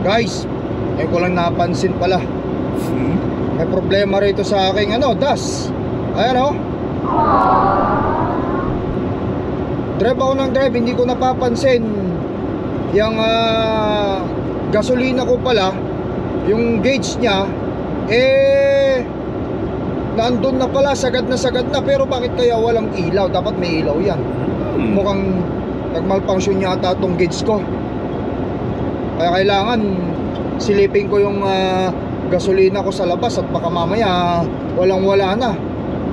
Guys, ay ko lang napansin pala. May problema rito sa aking das. Ayan o. Drive ako ng drive, hindi ko napapansin yung gasolina ko pala, yung gauge niya nandun na pala, sagad na. Pero bakit kaya walang ilaw? Dapat may ilaw yan. Mukhang nagmalfunction yata itong gauge ko. Kaya kailangan silipin ko yung gasolina ko sa labas at baka mamaya walang-wala na.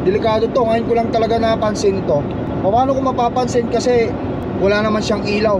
Delikado to, ngayon ko lang talaga napansin ito. Paano ko mapapansin kasi wala naman siyang ilaw.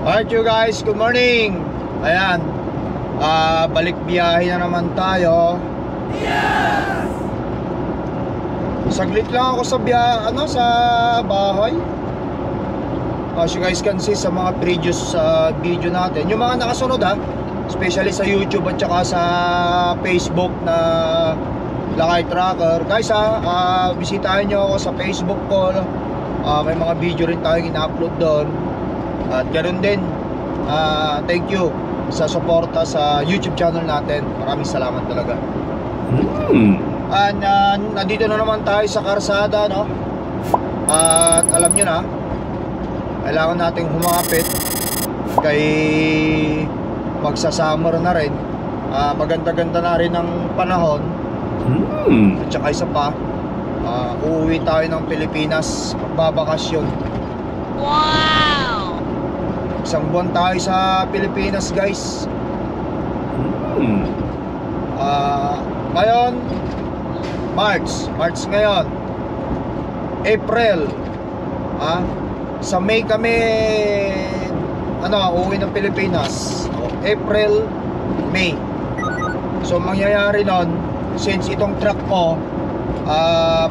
Alright you guys, good morning. Ayan, balik biyahe na naman tayo. Saglit lang ako sa sa bahay. As you guys can see sa mga previous video natin, yung mga nakasunod especially sa YouTube at saka sa Facebook na Lakay Trucker. Guys bisitahin nyo ako sa Facebook ko. May mga video rin tayong ina-upload doon. At ganoon din, thank you sa suporta sa YouTube channel natin. Maraming salamat talaga. And nandito na naman tayo sa karsada, no? At alam nyo na, kailangan nating humapit kay magsa-summer na rin. Maganda-ganda na rin ang panahon. At saka isa pa, uuwi tayo ng Pilipinas, magbabakasyon. Wow! Isang buwan tayo sa Pilipinas, guys. Ngayon March ngayon, April, sa May kami uuwi ng Pilipinas. April, May. So mangyayari nun, since itong truck ko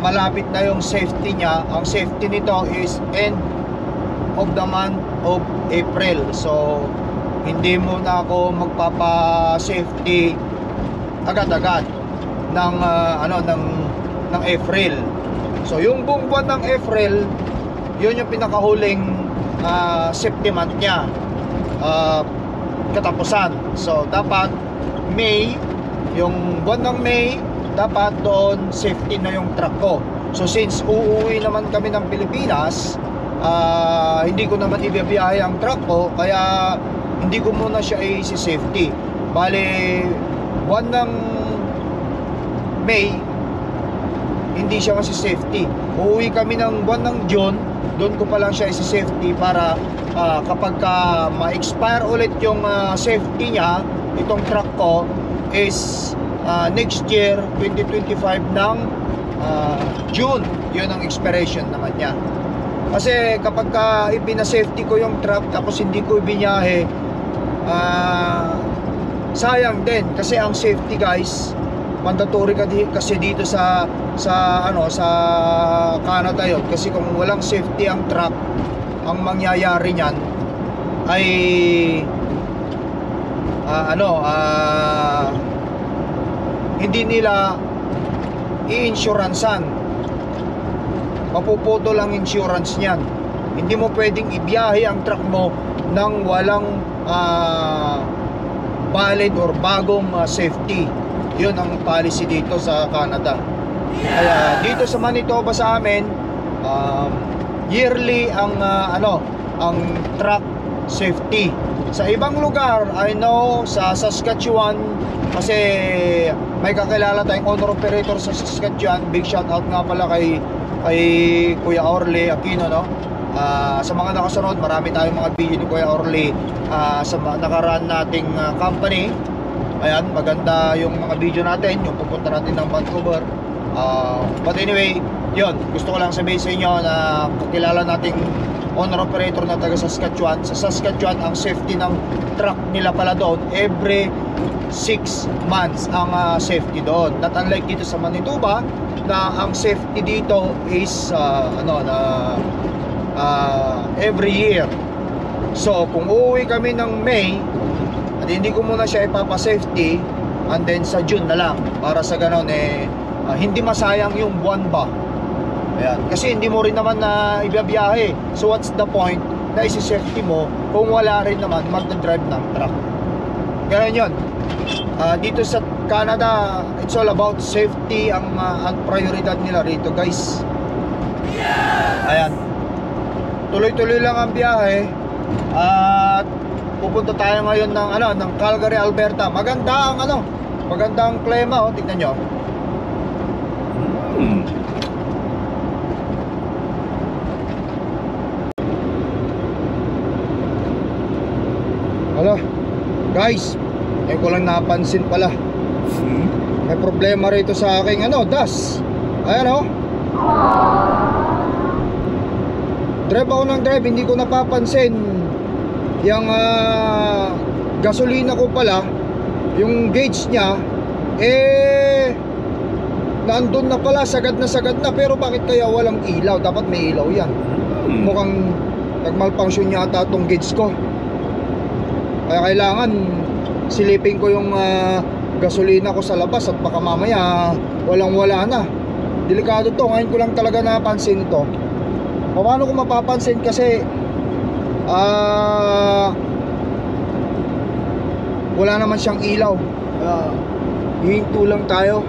malapit na yung safety niya. Ang safety nito is end of the month of April. So hindi mo na ako magpapa-safety agad-agad ng ng April. So yung buong buwan ng April, yun yung pinakahuling safety month niya, katapusan. So dapat May, yung buwan ng May, dapat doon safety na yung truck ko. So since uuwi naman kami ng Pilipinas, hindi ko naman ibibiyahe ang truck ko, kaya hindi ko muna siya i-safety. Bale, buwan ng May, hindi siya kasi safety. Uuwi kami ng buwan ng June, doon ko pa lang siya i-safety para kapag ma-expire ulit yung safety niya, itong truck ko is next year 2025 ng June, yun ang expiration naman niya. Kasi kapag ipina-safety ko yung truck tapos hindi ko ibinyahe, sayang din. Kasi ang safety, guys, mandatory kasi dito sa Canada yun. Kasi kung walang safety ang truck, ang mangyayari niyan ay hindi nila i-insurancean. Mapuputo lang insurance niyan. Hindi mo pwedeng ibiyahe ang truck mo nang walang valid or bagong safety. Yun ang policy dito sa Canada. Kaya dito sa Manitoba sa amin, yearly ang ang truck safety. Sa ibang lugar, I know sa Saskatchewan, kasi may kakilala tayong owner operator sa Saskatchewan. Big shout out nga pala kay Kuya Orly Aquino, no? Sa mga nakasunod, marami tayong mga video ni Kuya Orly sa nakaraan nating company. Ayan, maganda yung mga video natin, yung pupunta natin ng Vancouver. But anyway, yun, gusto ko lang sabihin sa inyo na kakilala nating owner operator na taga Saskatchewan. Sa Saskatchewan, ang safety ng truck nila pala doon every 6 months ang safety doon. Not unlike dito sa Manitoba na ang safety dito is every year. So kung uuwi kami ng May at hindi ko muna siya ipapa-safety, and then sa June na lang, para sa ganon hindi masayang yung buwan ba. Ayan. Kasi hindi mo rin naman na ibiyahe. So what's the point na isi-safety mo kung wala rin naman magdadrive ng truck? Ganyan yun. Dito sa Canada, it's all about safety ang prioridad nila rito, guys. Ayan. Tuloy-tuloy lang ang biyahe. At pupunta tayo ngayon ng Calgary, Alberta. Maganda ang klima, tingnan nyo. Hala, guys, ngayon ko lang napansin pala. May problema rito sa aking DAS. Ayan drive ako ng drive, hindi ko napapansin yung gasolina ko pala, yung gauge niya nandun na pala, sagad na, pero bakit kaya walang ilaw? Dapat may ilaw yan. Mukhang nagmalfunction yata itong gauge ko. Kaya kailangan silipin ko yung gasolina ko sa labas at baka mamaya walang-wala na. Delikado to, ngayon ko lang talaga napansin ito. Paano ko mapapansin kasi wala naman siyang ilaw. Hihinto lang tayo.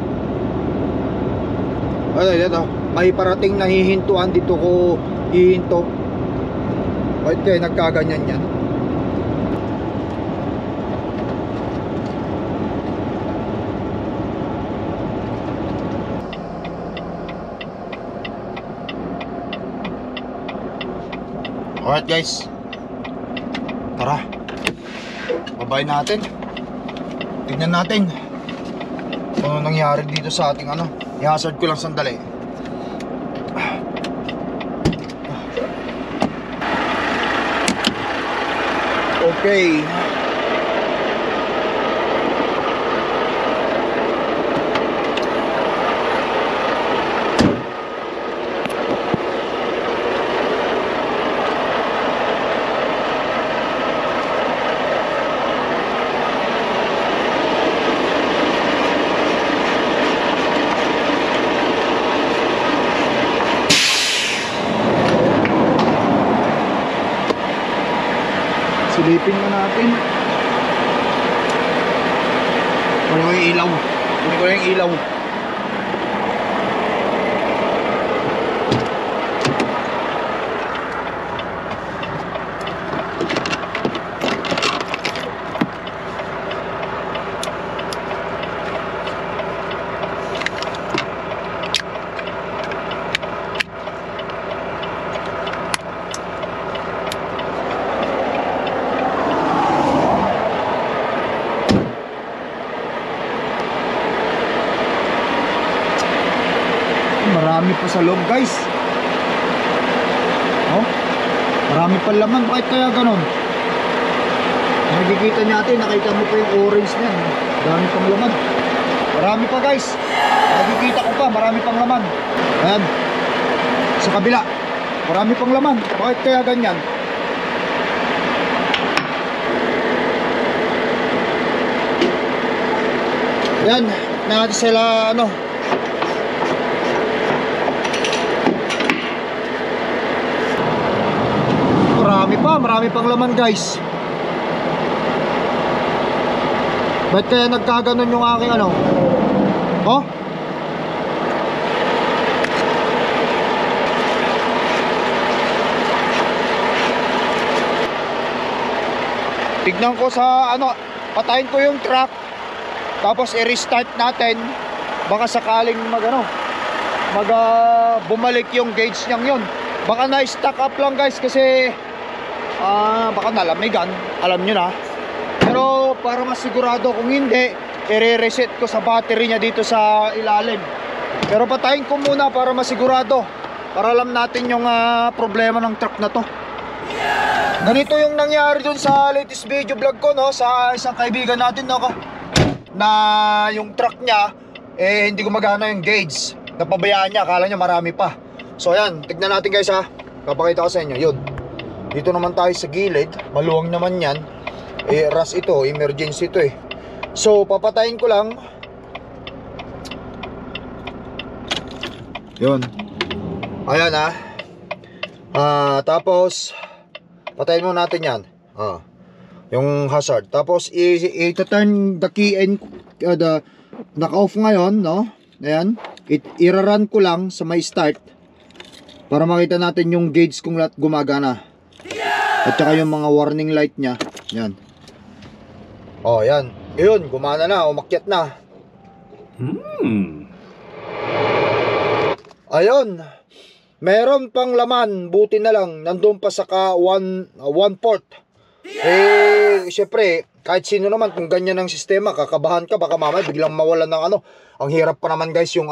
Ito, may parating na hihintuan, dito ko hihinto. Bakit kayo nagkaganyan yan? Alright guys, tara, babay natin. Tignan natin kung ano nangyari dito sa ating i-hazard ko lang sandali. Okay. Silipin na natin. Kunin ko yung ilaw. Marami pa sa loob guys. Marami pa laman. Bakit kaya ganon? Nakikita natin, nakita mo pa yung orange na yan. Marami pang laman. Marami pa guys. Nakikita ko pa, marami pang laman. Ayan, sa kabila, marami pang laman. Bakit kaya ganyan? Ayan, natin sila marami pang laman guys. Ba't kaya nagkaganon yung aking tignan ko sa patayin ko yung truck, tapos i-restart natin. Baka sakaling bumalik yung gauge niyang yun. Baka na-stack up lang guys kasi baka nalamigan, alam nyo na. Pero para mas sigurado, kung hindi, i-reset ko sa battery niya dito sa ilalim. Pero patayin ko muna para masigurado, para alam natin yung problema ng truck na to. Ganito yung nangyari dun sa latest video vlog ko, no, sa isang kaibigan natin, no, na yung truck niya hindi gumagana yung gauge. Napabayaan niya, akala niya marami pa. So ayan, tignan natin guys ha. Papakita ko sa inyo, yun. Dito naman tayo sa gilid, maluwang naman yan. Rush ito, emergency ito eh. So papatayin ko lang. Yun. Ayan ha. Tapos patayin mo natin yan. Yung hazard. Tapos i-turn the key and naka-off ngayon, no? Ayan. I-run ko lang sa may start para makita natin yung gauge kung lahat gumagana. At saka yung mga warning light nya. Yan. Yan. Yun, gumana na, umakyat na. Ayun. Meron pang laman, buti na lang nandun pa sa one port. Syempre, kahit sino naman kung ganyan ang sistema, kakabahan ka, baka mamaya biglang mawalan ng ano. Ang hirap pa naman guys yung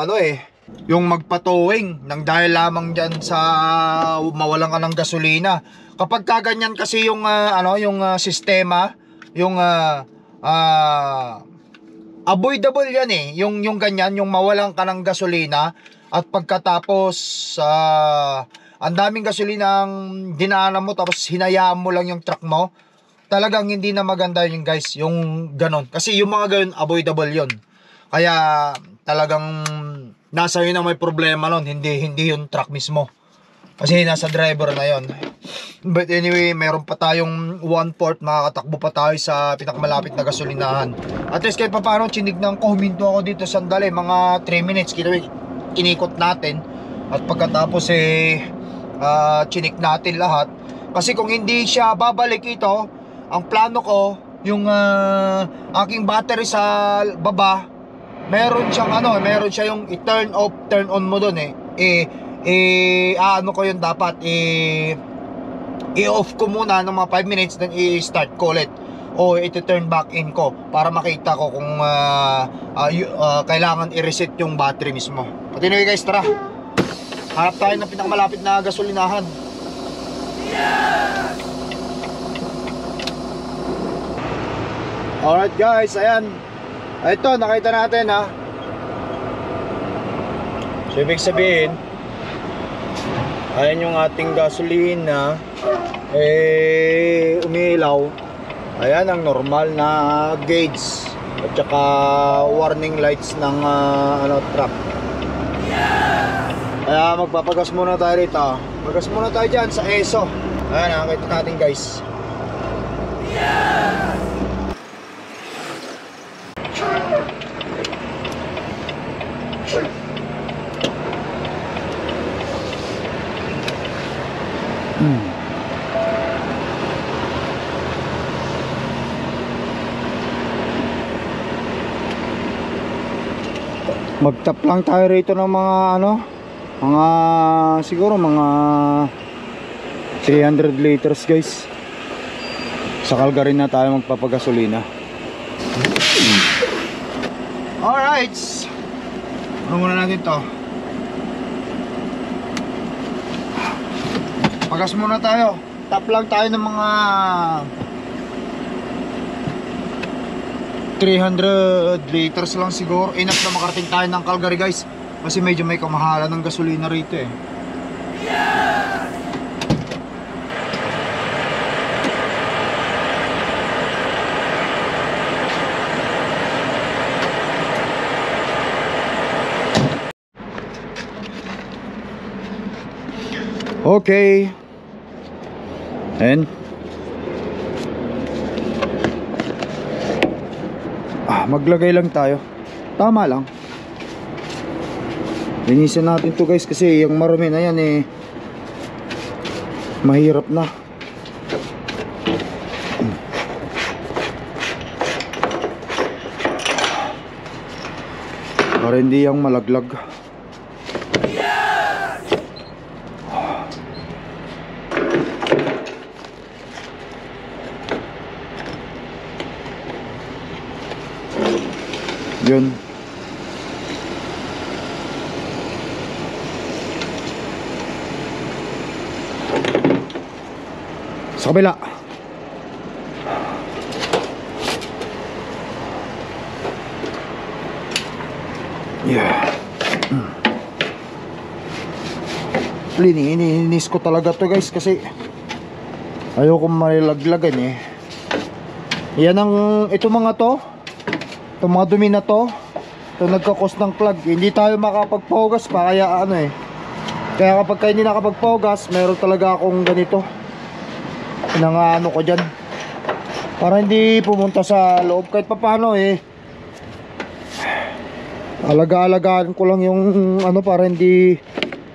yung magpa-towing nang dahil lamang diyan sa mawalan ka ng gasolina. Kapag kaganyan kasi yung yung sistema, yung avoidable yan eh. Yung ganyan, yung mawalan ka ng gasolina. At pagkatapos ang daming gasolina ang dinaanan mo, tapos hinayaan mo lang yung truck mo, talagang hindi na maganda yun guys, yung ganon. Kasi yung mga ganon, avoidable yun. Kaya talagang nasa yun ang may problema nun, hindi yung truck mismo. Kasi nasa driver na yun. But anyway, meron pa tayong one port, makakatakbo pa tayo sa pinakamalapit na gasolinahan. At least kahit pa paano, chinignan ko, huminto ako dito sandali, mga 3 minutes, inikot natin. At pagkatapos chinik natin lahat. Kasi kung hindi siya babalik ito, ang plano ko, yung aking battery sa baba, meron siya yung i-turn off, turn on mo dun ano ko yun dapat, i-off ko muna ng mga 5 minutes, then i-start ko ulit. O iti-turn back in ko para makita ko kung kailangan i-reset yung battery mismo. At anyway guys, tara, hanap tayo ng pinakamalapit na gasolinahan. Alright guys, ayan. Ito, nakita natin ha. So ibig sabihin, ayan yung ating gasolina, umilaw. Ayan ang normal na gauge at saka warning lights ng truck. Kaya magpapagas muna tayo rito. Pagas muna tayo dyan sa ESO. Ayan, nakakita natin guys. Magtap lang tayo rito ng mga siguro mga 300 liters guys. Sa Calgary na tayo magpapagasolina. Alright, ano muna natin to, pagas muna tayo. Tap lang tayo ng mga 300 liters lang siguro. Enough na makarating tayo ng Calgary guys. Kasi medyo may kamahalan ng gasolina rito eh. Okay. And maglagay lang tayo. Tama lang. Linisin natin to guys kasi yung marumi na yan mahirap na. Para hindi yung malaglag. Yun. Sa kabila. Yeah. Lininis ko talaga to guys kasi ayoko malilaglagan eh. Yan ang, ito mga to, itong mga dumi na to, ito nagkakos ng plug. Hindi tayo makapagpogas pa kaya ano eh. Kaya kapag kayo hindi nakapagpogas, meron talaga akong ganito. Pinangaano ko dyan para hindi pumunta sa loob kahit papano eh. Alaga-alagaan ko lang yung ano para hindi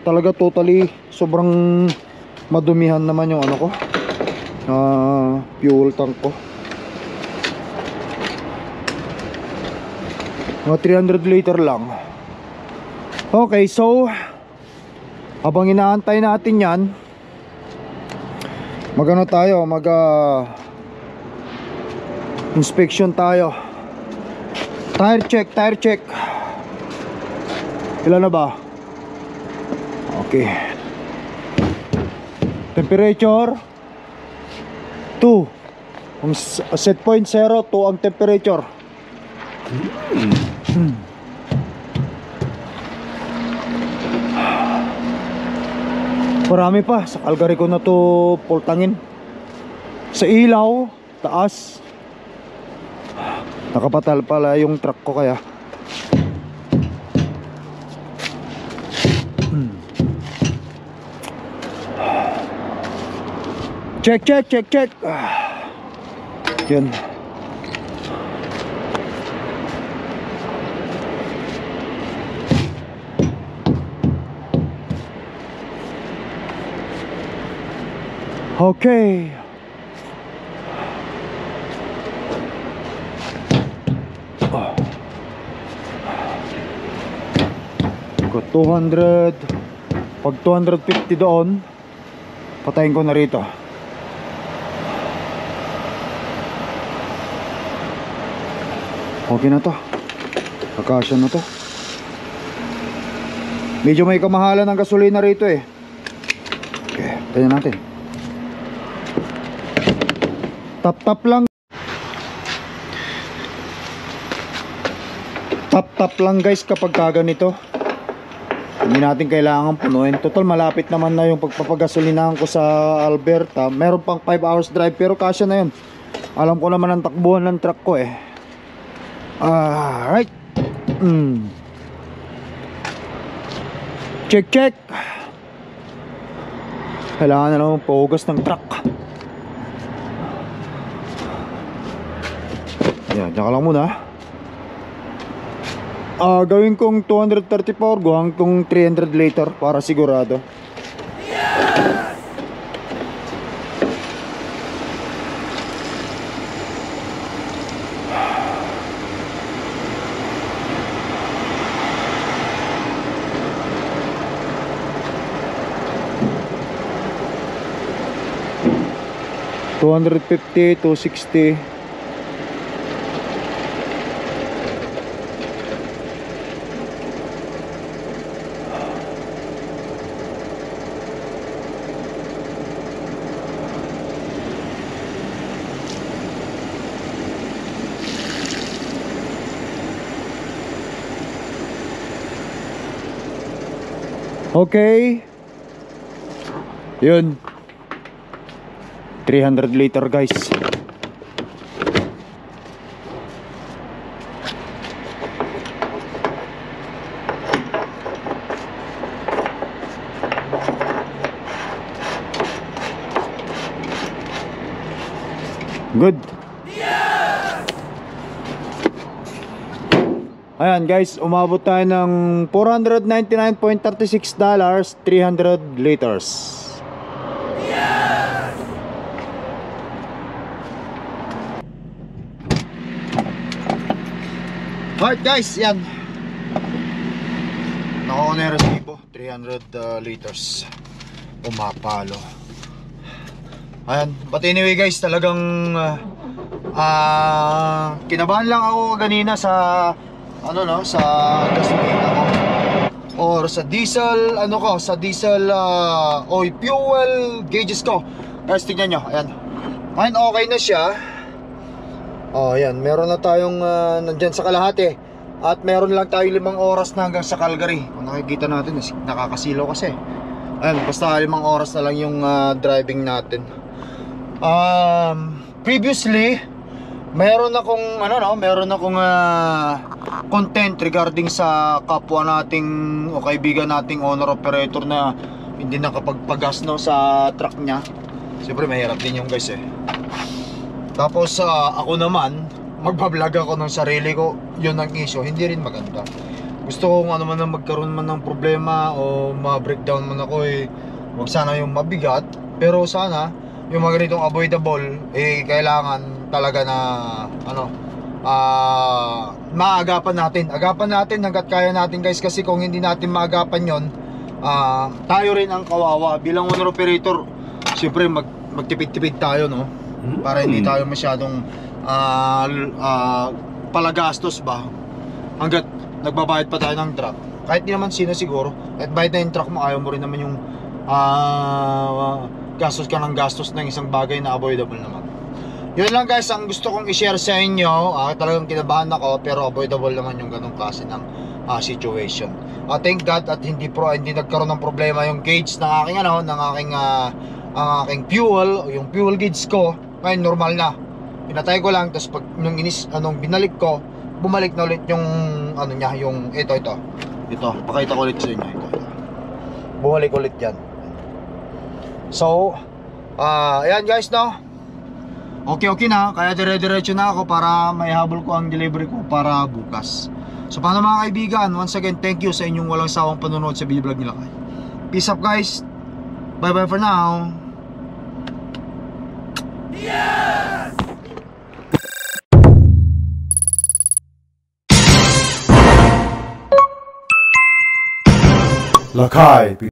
talaga totally sobrang madumihan naman yung ano ko, fuel tank ko. Mga 300 liter lang. Okay, so habang inaantay natin yan, magano tayo, inspection tayo. Tire check. Ilan na ba? Okay. Temperature 2. Ang set point 0, 2 ang temperature. Marami pa. Sa Calgary ko na to pultangin. Sa ilaw, taas. Nakapatal pala yung truck ko kaya. Check. Yan. Okay. Got 200. Pag 250 doon, patayin ko na rito. Okay na to. Kakasya na to. Medyo may kamahalan ng gasolina rito eh. Okay, tingnan natin. Tap lang. Tap lang guys kapag kaganito. Hindi natin kailangan punuin. Total malapit naman na yung pagpapagasolinahan ko sa Alberta. Meron pang 5 hours drive pero kasya na yun. Alam ko naman ang takbuhan ng truck ko eh. Alright. Check. Kailangan na naman paugas ng truck. Ayan, dyan ka lang muna. Gawin kong 234, gawin kong 300 later para sigurado. $250, $260. Okay. Yun. 300 liter guys. Good. Ayan guys, umabot tayo ng $499.36, 300 liters. Alright guys, yan. Nakuha ko na yung resibo, 300 liters. Pumapalo. Ayan, but anyway guys, talagang kinabahan lang ako kanina sa sa gasolina ko or sa diesel sa diesel oil fuel gauges ko. Guys, tignan nyo, ayan. Ngayon okay na siya. Oh, ayan, meron na tayong nandyan sa kalahati. At meron lang tayong 5 oras na hanggang sa Calgary. Kung nakikita natin, nakakasilaw kasi. Ayan, basta 5 oras na lang yung driving natin. Previously, meron akong content regarding sa kapwa nating o kaibigan nating owner operator na hindi nakapagpagas sa truck niya. Siyempre mahirap din yung guys eh. Tapos ako naman, magbablog ako ng sarili ko. Yun ang issue, hindi rin maganda. Gusto ko kung ano man na magkaroon man ng problema o ma-breakdown man ako wag sana yung mabigat. Pero sana yung mga ganitong avoidable kailangan talaga na maagapan natin. Agapan natin hanggat kaya natin guys, kasi kung hindi natin maagapan yon, tayo rin ang kawawa. Bilang owner operator, siyempre magtipid-tipid tayo, no? Para hindi tayo masyadong palagastos ba hanggat nagbabayad pa tayo ng truck. Kahit di naman sino siguro, kahit bayad na yung truck mo, ayaw mo rin naman yung gastos ka ng gastos ng isang bagay na avoidable naman. Yun lang guys ang gusto kong i-share sa inyo. Talagang kinabahan ako pero avoidable naman yung ganong klase ng situation. Thank God at hindi nagkaroon ng problema yung gauge ng aking ang aking fuel, yung fuel gauge ko. Ngayon normal na. Pinatay ko lang, tapos pag nung binalik ko, bumalik na ulit yung niya, yung ito, pakita ko ulit sa inyo, ito. Bumalik ulit yan. So, ayan guys, no? Okay na, kaya dire-diretso na ako para maihabol ko ang delivery ko para bukas. So paano mga kaibigan, once again, thank you sa inyong walang sawang panonood sa video vlog nila. Peace up guys. Bye bye for now. Yes! Lakay